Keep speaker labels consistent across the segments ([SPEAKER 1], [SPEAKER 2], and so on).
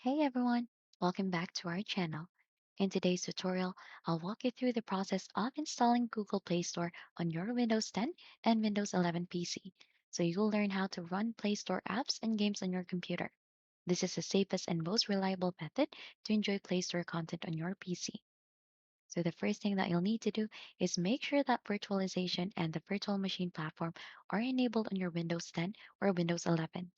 [SPEAKER 1] Hey everyone, welcome back to our channel. In today's tutorial, I'll walk you through the process of installing Google Play Store on your Windows 10 and Windows 11 PC, so you'll learn how to run Play Store apps and games on your computer. This is the safest and most reliable method to enjoy Play Store content on your PC. So the first thing that you'll need to do is make sure that virtualization and the virtual machine platform are enabled on your Windows 10 or Windows 11.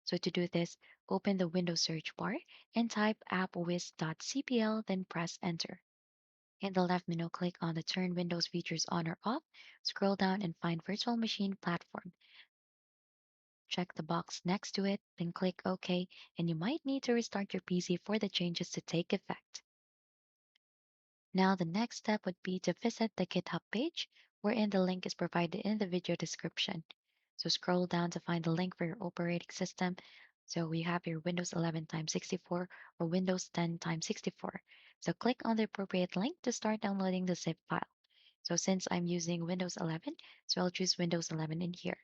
[SPEAKER 1] So to do this, open the Windows search bar and type appwiz.cpl, then press enter. In the left menu, click on the Turn Windows Features On or Off, scroll down and find Virtual Machine Platform. Check the box next to it, then click OK, and you might need to restart your PC for the changes to take effect. Now, the next step would be to visit the GitHub page, wherein the link is provided in the video description. So scroll down to find the link for your operating system. So we have your Windows 11 times 64 or Windows 10 times 64. So click on the appropriate link to start downloading the zip file. So since I'm using Windows 11, so I'll choose Windows 11 in here.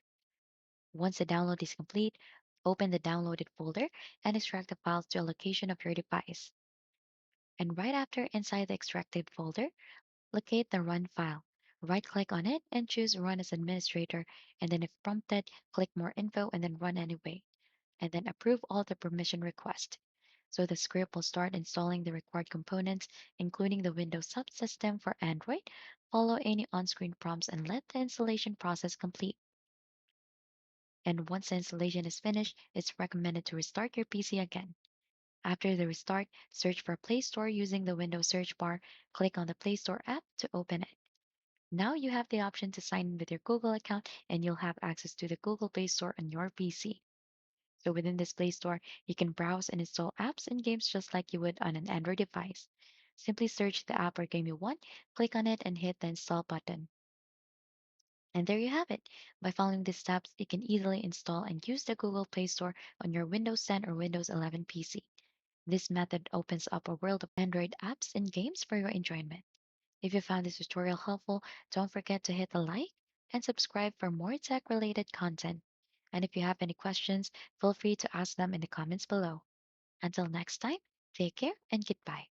[SPEAKER 1] Once the download is complete, open the downloaded folder and extract the files to a location of your device. And right after, inside the extracted folder, locate the Run file. Right-click on it and choose Run as Administrator, and then if prompted, click More Info and then Run anyway, and then approve all the permission requests. So the script will start installing the required components, including the Windows subsystem for Android. Follow any on-screen prompts and let the installation process complete. And once the installation is finished, it's recommended to restart your PC again. After the restart, search for Play Store using the Windows search bar. Click on the Play Store app to open it. Now you have the option to sign in with your Google account and you'll have access to the Google Play Store on your PC. So within this Play Store, you can browse and install apps and games just like you would on an Android device. Simply search the app or game you want, click on it, and hit the install button. And there you have it. By following these steps, you can easily install and use the Google Play Store on your Windows 10 or Windows 11 PC. This method opens up a world of Android apps and games for your enjoyment. If you found this tutorial helpful, don't forget to hit the like and subscribe for more tech related content. And if you have any questions, feel free to ask them in the comments below. Until next time, take care and goodbye.